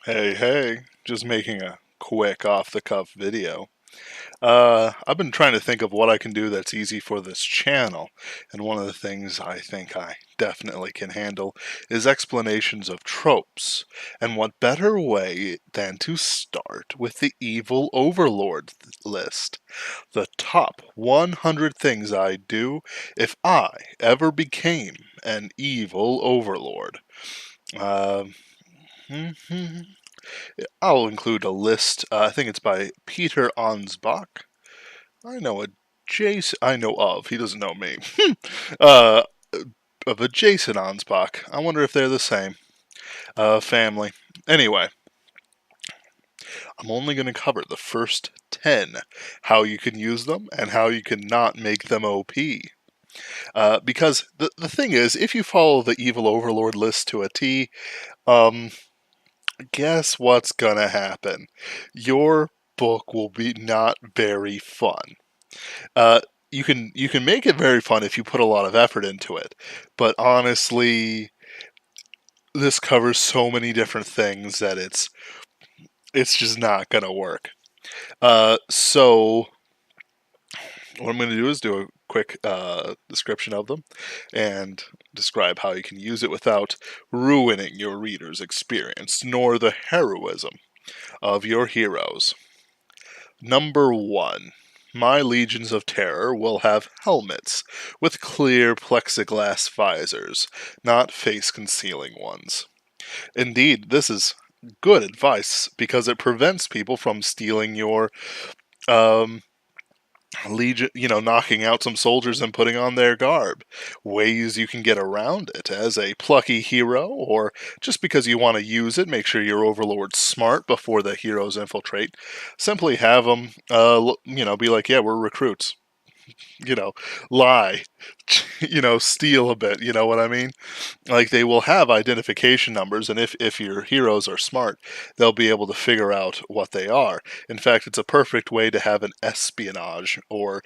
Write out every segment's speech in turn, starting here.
Hey, hey, just making a quick off-the-cuff video. I've been trying to think of what I can do that's easy for this channel, and one of the things I think I definitely can handle is explanations of tropes. And what better way than to start with the evil overlord list? The top 100 things I'd do if I ever became an evil overlord. Um, I'll include a list. I think it's by Peter Ansbach. I know a Jason. I know of. He doesn't know me. uh, of a Jason Ansbach. I wonder if they're the same. Family. Anyway, I'm only going to cover the first 10. How you can use them and how you can not make them OP. Because the thing is, if you follow the evil overlord list to a T, um, guess what's gonna happen? Your book will be not very fun. Uh, you can make it very fun if you put a lot of effort into it, but honestly, this covers so many different things that it's just not gonna work. So what I'm gonna do is do a quick description of them and describe how you can use it without ruining your reader's experience nor the heroism of your heroes. Number 1. My legions of terror will have helmets with clear plexiglass visors, not face concealing ones. Indeed, this is good advice because it prevents people from stealing your um, legion, knocking out some soldiers and putting on their garb. Ways you can get around it as a plucky hero, or just because you want to use it, make sure your overlord's smart before the heroes infiltrate. Simply have them, be like, yeah, we're recruits. You know, lie, steal a bit. You know what I mean? Like they will have identification numbers, and if your heroes are smart, they'll be able to figure out what they are. In fact, it's a perfect way to have an espionage or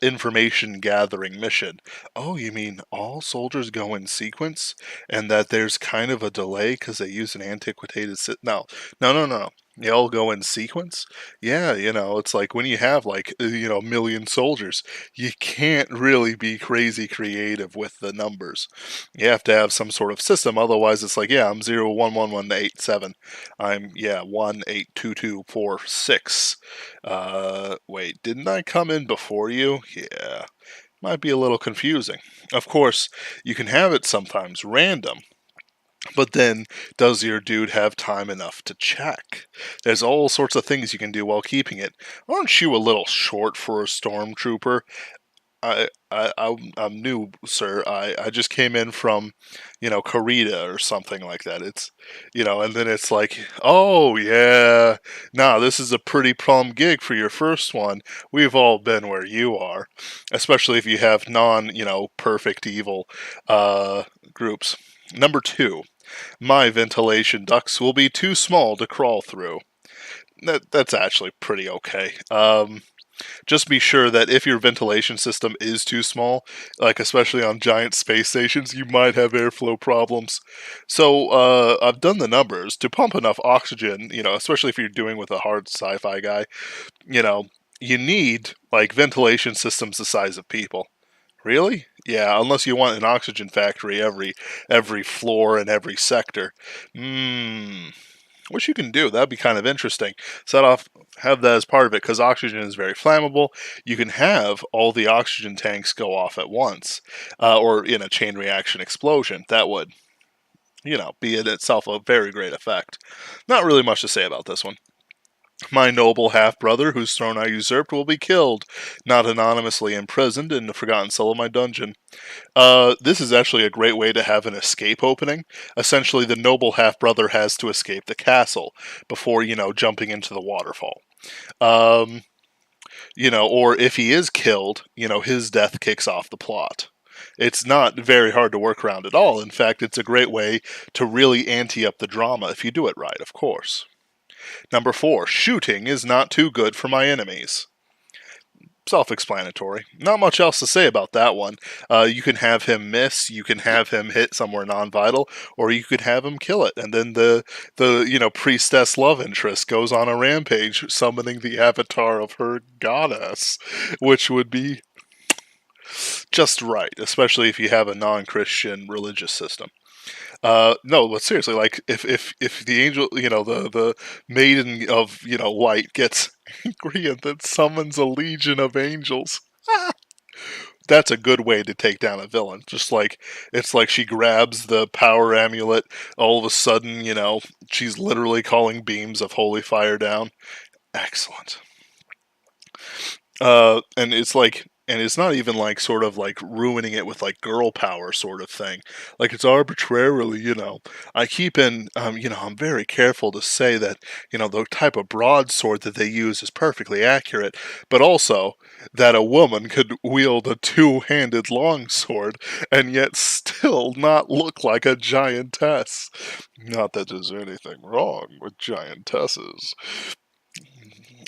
information gathering mission. Oh, you mean all soldiers go in sequence, and that there's kind of a delay because they use an antiquated no, no, no, no. They all go in sequence. Yeah, it's like when you have like a million soldiers, you can't really be crazy creative with the numbers. You have to have some sort of system, otherwise it's like, yeah, I'm 0 1 1 1 8 7. I'm 1 8 2 2 4 6. Wait, didn't I come in before you? Yeah, might be a little confusing. Of course, you can have it sometimes random, but then does your dude have time enough to check? There's all sorts of things you can do while keeping it. Aren't you a little short for a stormtrooper? I'm new, sir. I just came in from, Korea or something like that. And then it's like, oh yeah, nah, this is a pretty plum gig for your first one. We've all been where you are, especially if you have perfect evil, groups. Number 2, my ventilation ducts will be too small to crawl through. That's actually pretty okay. Just be sure that if your ventilation system is too small, like especially on giant space stations, you might have airflow problems. So I've done the numbers to pump enough oxygen, especially if you're doing with a hard sci-fi guy, you know, you need like ventilation systems the size of people. Really? Yeah, unless you want an oxygen factory every floor and every sector. Hmm. Which you can do. That'd be kind of interesting. Have that as part of it because oxygen is very flammable. You can have all the oxygen tanks go off at once, or in a chain reaction explosion. That would, be in itself a very great effect. Not really much to say about this one. My noble half brother, whose throne I usurped, will be killed, not anonymously imprisoned in the forgotten cell of my dungeon. This is actually a great way to have an escape opening. Essentially, the noble half brother has to escape the castle before, jumping into the waterfall. Um, or if he is killed, his death kicks off the plot. It's not very hard to work around at all. In fact, it's a great way to really ante up the drama if you do it right, of course. Number 4, shooting is not too good for my enemies. self-explanatory. Not much else to say about that one. You can have him miss, you can have him hit somewhere non-vital, or you could have him kill it, and then the priestess love interest goes on a rampage, summoning the avatar of her goddess, which would be just right, especially if you have a non-Christian religious system. No, but seriously, like if the angel, the maiden of light gets angry and then summons a legion of angels, that's a good way to take down a villain. Just like it's like she grabs the power amulet, all of a sudden, she's literally calling beams of holy fire down. Excellent. And it's like, and it's not even like sort of like ruining it with like girl power sort of thing. Like it's arbitrarily, I keep in, I'm very careful to say that, the type of broadsword that they use is perfectly accurate, but also that a woman could wield a two-handed longsword and yet still not look like a giantess. Not that there's anything wrong with giantesses.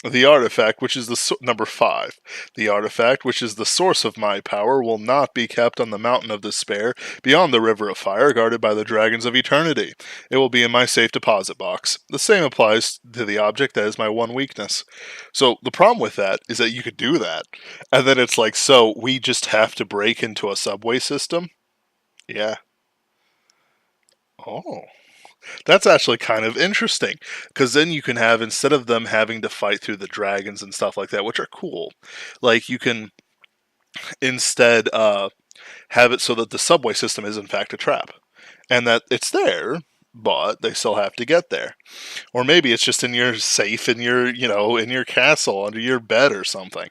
The artifact, which is number 5, the artifact, which is the source of my power, will not be kept on the mountain of despair beyond the river of fire, guarded by the dragons of eternity. It will be in my safe deposit box. The same applies to the object that is my one weakness. So the problem with that is that you could do that, and then it's like, so we just have to break into a subway system? Yeah. Oh. That's actually kind of interesting, because then you can have, instead of them having to fight through the dragons and stuff like that, which are cool, like you can instead have it so that the subway system is in fact a trap, and that it's there, but they still have to get there. Or maybe it's just in your safe, in your in your castle under your bed or something.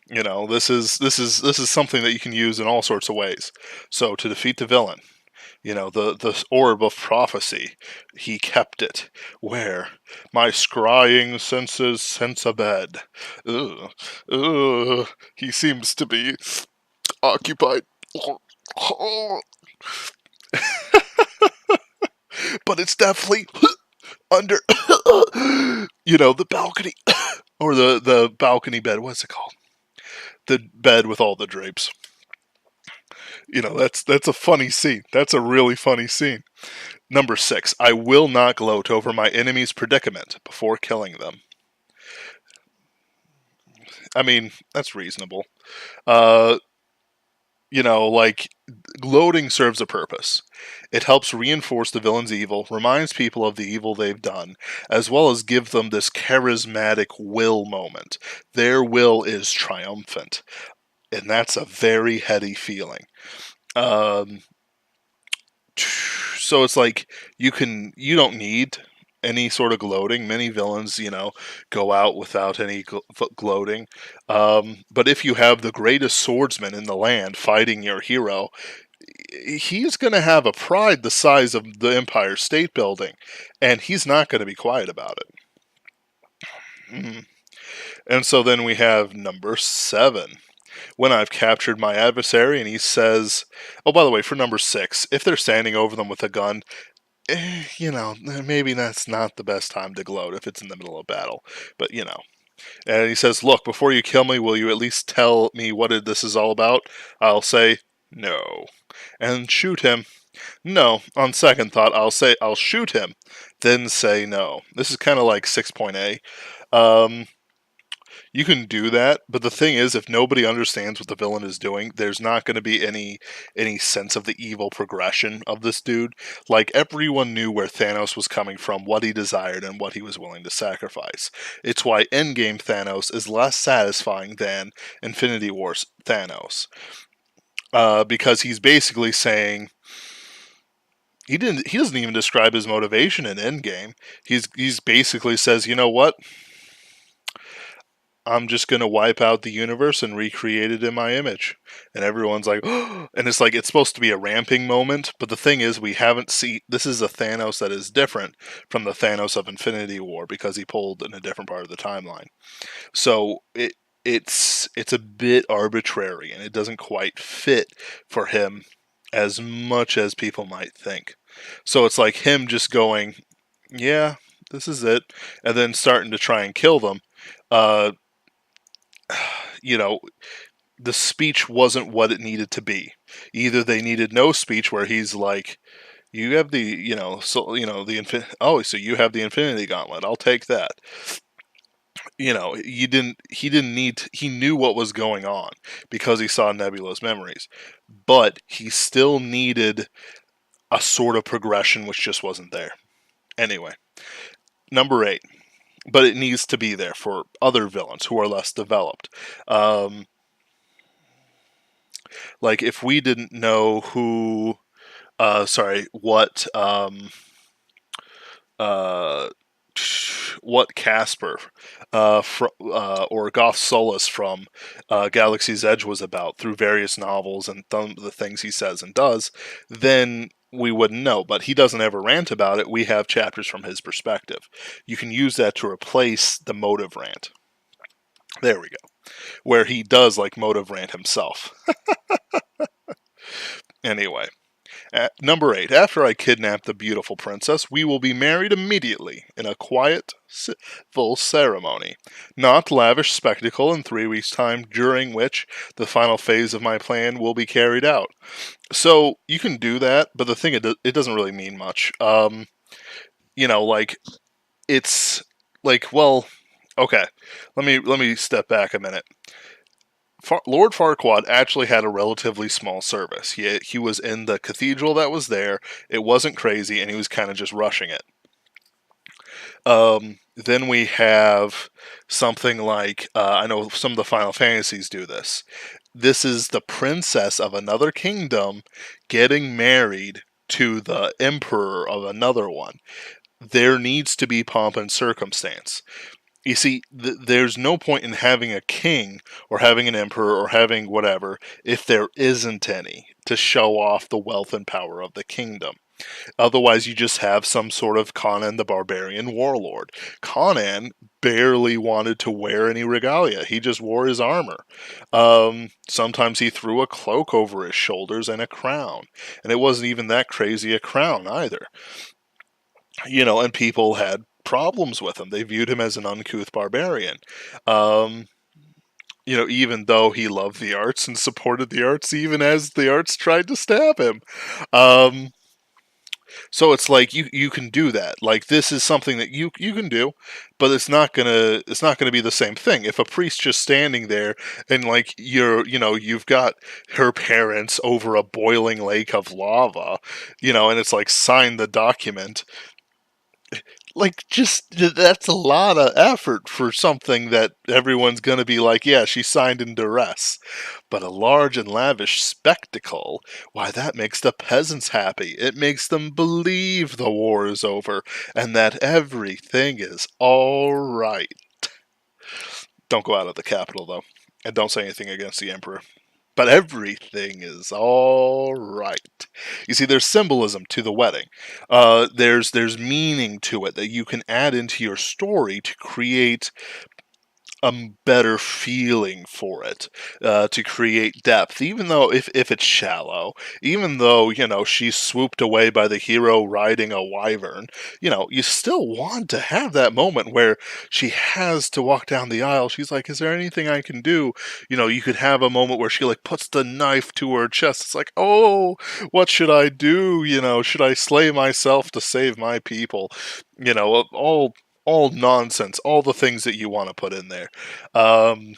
This is something that you can use in all sorts of ways. So to defeat the villain, the orb of prophecy, he kept it. Where? My scrying senses sense a bed. Ugh. Ugh. He seems to be occupied. But it's definitely under, the balcony. Or the balcony bed. What's it called? The bed with all the drapes. That's a funny scene. That's a really funny scene. Number 6, I will not gloat over my enemy's predicament before killing them. I mean, that's reasonable. Uh, like, gloating serves a purpose. It helps reinforce the villain's evil, reminds people of the evil they've done, as well as give them this charismatic will moment. Their will is triumphant, and that's a very heady feeling. Um, so it's like you don't need any sort of gloating. Many villains, go out without any gloating. But if you have the greatest swordsman in the land fighting your hero, he's going to have a pride the size of the Empire State Building, and he's not going to be quiet about it. And so then we have number 7. When I've captured my adversary and he says, oh, by the way, for number 6, if they're standing over them with a gun, maybe that's not the best time to gloat if it's in the middle of battle. But, And he says, look, before you kill me, will you at least tell me what this is all about? I'll say, no. And shoot him. No. On second thought, I'll say, I'll shoot him. Then say no. This is kind of like 6.A. You can do that, but the thing is, if nobody understands what the villain is doing, there's not going to be any sense of the evil progression of this dude. Like, everyone knew where Thanos was coming from, what he desired, and what he was willing to sacrifice. It's why Endgame Thanos is less satisfying than Infinity War's Thanos. Because he's basically saying, he doesn't even describe his motivation in Endgame. He's basically says, you know what? I'm just going to wipe out the universe and recreate it in my image. And everyone's like, oh, and it's like, it's supposed to be a ramping moment. But the thing is, we haven't seen, this is a Thanos that is different from the Thanos of Infinity War because he pulled in a different part of the timeline. So it's a bit arbitrary and it doesn't quite fit for him as much as people might think. So it's like him just going, yeah, this is it. And then starting to try and kill them. the speech wasn't what it needed to be. Either they needed no speech where he's like, you have the, so you have the Infinity Gauntlet. I'll take that. He didn't need he knew what was going on because he saw Nebula's memories. But he still needed a sort of progression which just wasn't there. Anyway, number 8. But it needs to be there for other villains who are less developed. Um, like if we didn't know what uh, what Casper or Goth Solus from Galaxy's Edge was about through various novels and the things he says and does, then we wouldn't know. But he doesn't ever rant about it. We have chapters from his perspective. You can use that to replace the motive rant. There we go. Where he does like motive rant himself. Anyway. At number 8. After I kidnap the beautiful princess, we will be married immediately in a quiet, civil ceremony. Not lavish spectacle in 3 weeks' time, during which the final phase of my plan will be carried out. So, you can do that, but the thing, it doesn't really mean much. Like, it's, like, well, okay. Let me step back a minute. Lord Farquaad actually had a relatively small service. He was in the cathedral that was there. It wasn't crazy, and he was kind of just rushing it. Then we have something like I know some of the Final Fantasies do this. This is the princess of another kingdom getting married to the emperor of another one. There needs to be pomp and circumstance. You see, there's no point in having a king or having an emperor or having whatever if there isn't any to show off the wealth and power of the kingdom. Otherwise, you just have some sort of Conan the Barbarian warlord. Conan barely wanted to wear any regalia. He just wore his armor. Sometimes he threw a cloak over his shoulders and a crown. And it wasn't even that crazy a crown either. And people had problems with him. They viewed him as an uncouth barbarian. Even though he loved the arts and supported the arts, even as the arts tried to stab him. So it's like you can do that. Like this is something that you can do, but it's not gonna be the same thing. If a priest just standing there and like you've got her parents over a boiling lake of lava, and it's like sign the document. Like just that's a lot of effort for something that everyone's going to be like, yeah, she signed in duress. But a large and lavish spectacle, why, that makes the peasants happy. It makes them believe the war is over and that everything is all right. Don't go out of the capital though, and don't say anything against the emperor. But everything is all right. You see, there's symbolism to the wedding. There's meaning to it that you can add into your story to create a better feeling for it, to create depth, even though if it's shallow, even though, she's swooped away by the hero riding a wyvern, you still want to have that moment where she has to walk down the aisle. She's like, is there anything I can do? You could have a moment where she like puts the knife to her chest. It's like, oh, what should I do? Should I slay myself to save my people? All nonsense, all the things that you want to put in there. Um,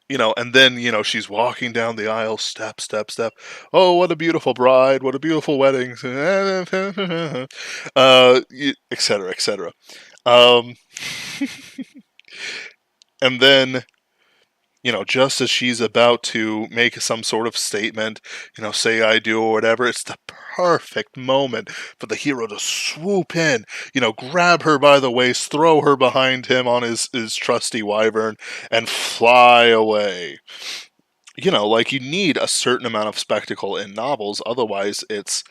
and then, she's walking down the aisle, step, step, step. Oh, what a beautiful bride, what a beautiful wedding, et cetera, et cetera. Um, and then, just as she's about to make some sort of statement, say I do or whatever, it's the perfect moment for the hero to swoop in, grab her by the waist, throw her behind him on his trusty wyvern, and fly away. Like you need a certain amount of spectacle in novels, otherwise it's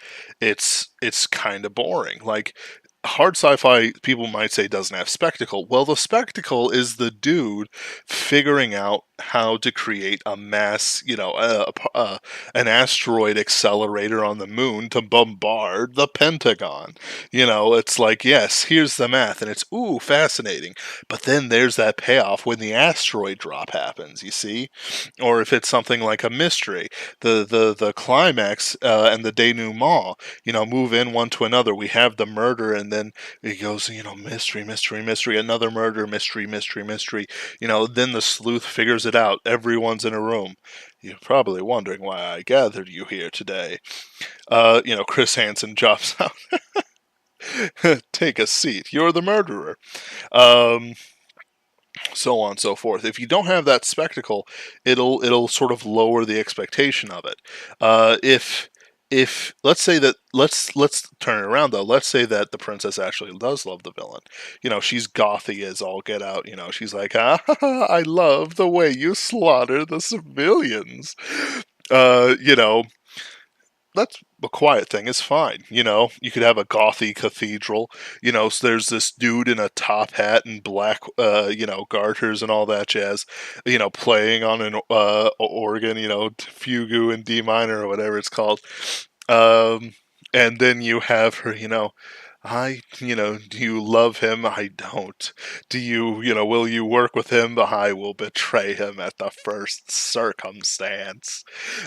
kind of boring. Like hard sci-fi, people might say, doesn't have spectacle. Well, the spectacle is the dude figuring out how to create a mass, an asteroid accelerator on the moon to bombard the Pentagon. It's like, yes, here's the math, and it's, ooh, fascinating. But then there's that payoff when the asteroid drop happens, you see? Or if it's something like a mystery, the climax and the denouement, move in one to another. We have the murder, and then it goes, mystery, mystery, mystery, another murder, mystery, mystery, mystery. Then the sleuth figures it out. Everyone's in a room. You're probably wondering why I gathered you here today. Chris Hansen jumps out. Take a seat. You're the murderer. Um, so on and so forth. If you don't have that spectacle, it'll sort of lower the expectation of it. If let's say that let's turn it around though. Let's say that the princess actually does love the villain. She's gothy as all get out. She's like, I love the way you slaughter the civilians. Uh, you know, that's a quiet thing is fine. You could have a gothy cathedral. So there's this dude in a top hat and black, garters and all that jazz, playing on an organ, fugue in D minor or whatever it's called. Um, and then you have her, do you love him? I don't. Do you, will you work with him? I will betray him at the first circumstance.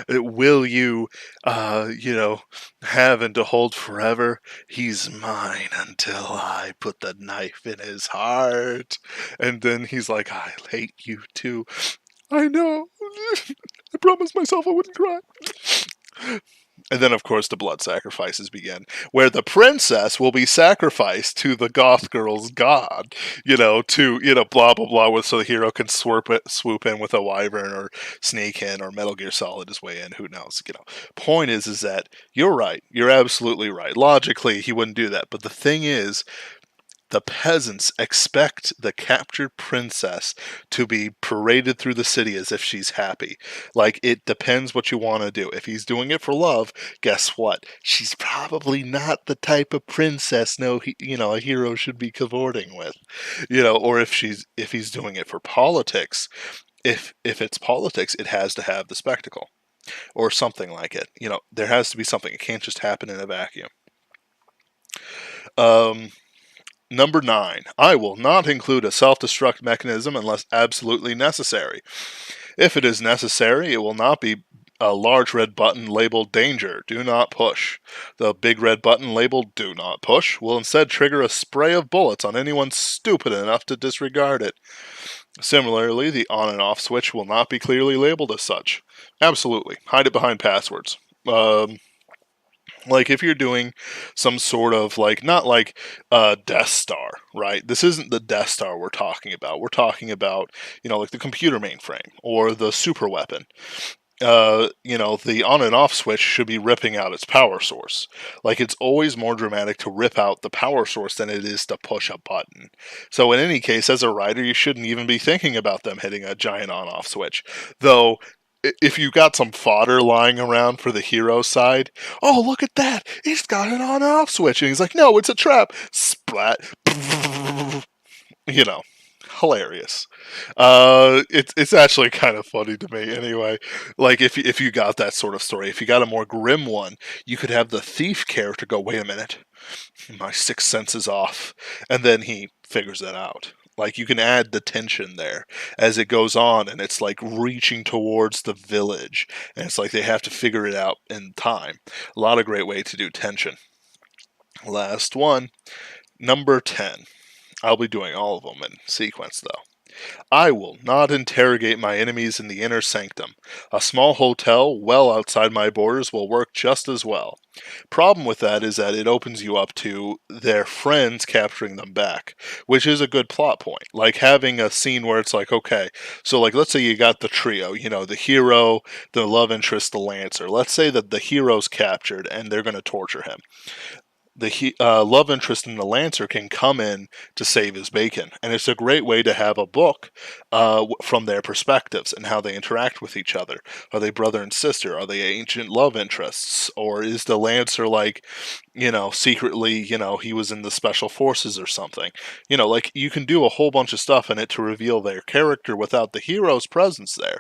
Will you, have and to hold forever? He's mine until I put the knife in his heart. And then he's like, I hate you too. I know. I promised myself I wouldn't cry. And then, of course, the blood sacrifices begin, where the princess will be sacrificed to the goth girl's god, blah, blah, blah, so the hero can swoop in with a wyvern or sneak in or Metal Gear Solid his way in, who knows, Point is that you're right. You're absolutely right. Logically, he wouldn't do that. But the thing is, the peasants expect the captured princess to be paraded through the city as if she's happy. Like, it depends what you want to do. If he's doing it for love, guess what? She's probably not the type of princess a hero should be cavorting with. Or if he's doing it for politics, if it's politics, it has to have the spectacle or something like it. There has to be something. It can't just happen in a vacuum. Number 9, I will not include a self-destruct mechanism unless absolutely necessary. If it is necessary, it will not be a large red button labeled danger, do not push. The big red button labeled do not push will instead trigger a spray of bullets on anyone stupid enough to disregard it. Similarly, the on and off switch will not be clearly labeled as such. Absolutely, hide it behind passwords. Like if you're doing some sort of not like Death Star, right? This isn't the Death Star we're talking about. We're talking about, like the computer mainframe or the super weapon. The on and off switch should be ripping out its power source. Like it's always more dramatic to rip out the power source than it is to push a button. So in any case, as a writer, you shouldn't even be thinking about them hitting a giant on off switch. Though if you got some fodder lying around for the hero side, oh, look at that, he's got an on-off switch, and he's like, no, it's a trap, splat, you know, hilarious. It's actually kind of funny to me anyway. Like if you got that sort of story, if you got a more grim one, you could have the thief character go, wait a minute, my sixth sense is off, and then he figures that out. Like you can add the tension there as it goes on, and it's like reaching towards the village, and it's like they have to figure it out in time. A lot of great way to do tension. Last one, number 10. I'll be doing all of them in sequence though. I will not interrogate my enemies in the inner sanctum. A small hotel well outside my borders will work just as well. Problem with that is that it opens you up to their friends capturing them back, which is a good plot point. Like having a scene where it's like, okay, so like let's say you got the trio, the hero, the love interest, the lancer. Let's say that the hero's captured and they're going to torture him. the love interest in the Lancer can come in to save his bacon, and it's a great way to have a book from their perspectives and how they interact with each other. Are they brother and sister? Are they ancient love interests? Or is the Lancer like, secretly, he was in the special forces or something? Like you can do a whole bunch of stuff in it to reveal their character without the hero's presence there,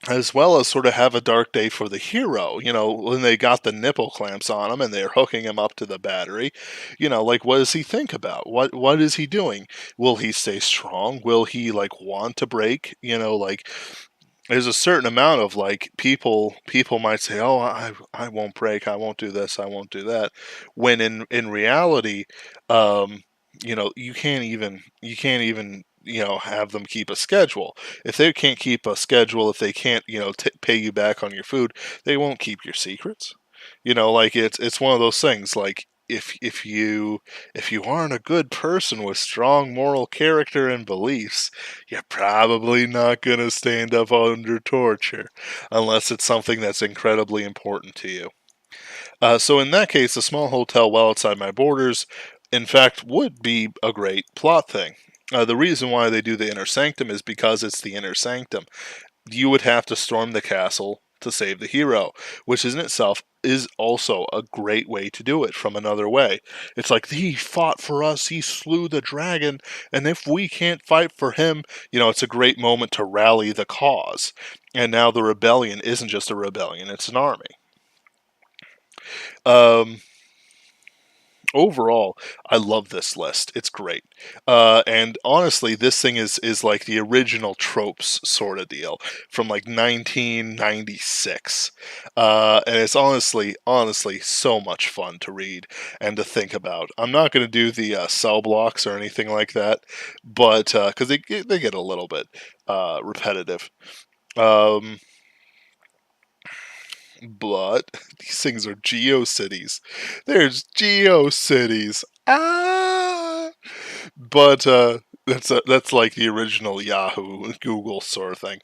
as well as sort of have a dark day for the hero. When they got the nipple clamps on him and they're hooking him up to the battery, like what does he think about? What is he doing? Will he stay strong? Will he like want to break? Like there's a certain amount of like people might say, oh, I won't break, I won't do this, I won't do that, when in reality, um you can't even have them keep a schedule. If they can't keep a schedule, if they can't pay you back on your food, they won't keep your secrets. Like it's one of those things. Like if you aren't a good person with strong moral character and beliefs, you're probably not going to stand up under torture unless it's something that's incredibly important to you. So in that case, a small hotel well outside my borders, in fact, would be a great plot thing. The reason why they do the inner sanctum is because it's the inner sanctum. You would have to storm the castle to save the hero, which in itself is also a great way to do it from another way. It's like, he fought for us, he slew the dragon, and if we can't fight for him, it's a great moment to rally the cause. And now the rebellion isn't just a rebellion, it's an army. Um, Overall, I love this list. It's great, and honestly, this thing is like the original Tropes sort of deal from like 1996, and it's honestly so much fun to read and to think about. I'm not going to do the cell blocks or anything like that, but because they get a little bit repetitive. Um, but these things are GeoCities. There's GeoCities. Ah, but that's like the original Yahoo and Google sort of thing.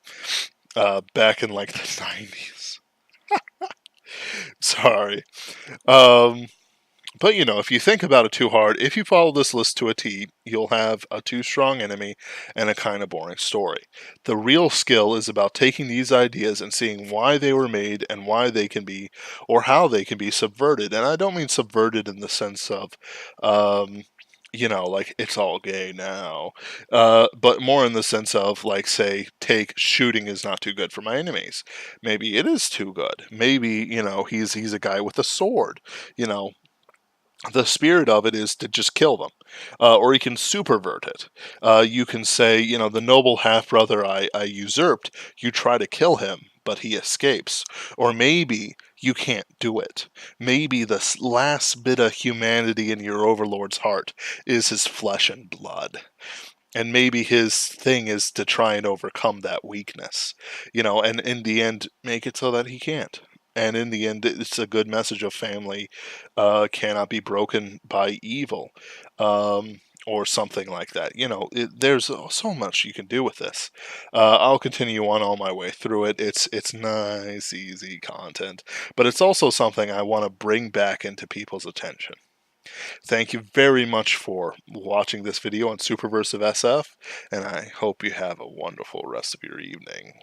Back in like the 90s. Sorry. Um, But if you think about it too hard, if you follow this list to a T, you'll have a too strong enemy and a kind of boring story. The real skill is about taking these ideas and seeing why they were made and why they can be, or how they can be subverted. And I don't mean subverted in the sense of, um, like it's all gay now, but more in the sense of, like, say, take shooting is not too good for my enemies. Maybe it is too good. Maybe he's a guy with a sword. You know, the spirit of it is to just kill them, or you can supervert it. You can say, the noble half brother I usurped, you try to kill him, but he escapes. Or maybe you can't do it. Maybe the last bit of humanity in your overlord's heart is his flesh and blood. And maybe his thing is to try and overcome that weakness, and in the end, make it so that he can't. And in the end, it's a good message of family cannot be broken by evil, or something like that. There's so much you can do with this. I'll continue on all my way through it. It's nice, easy content, but it's also something I want to bring back into people's attention. Thank you very much for watching this video on Superversive SF, and I hope you have a wonderful rest of your evening.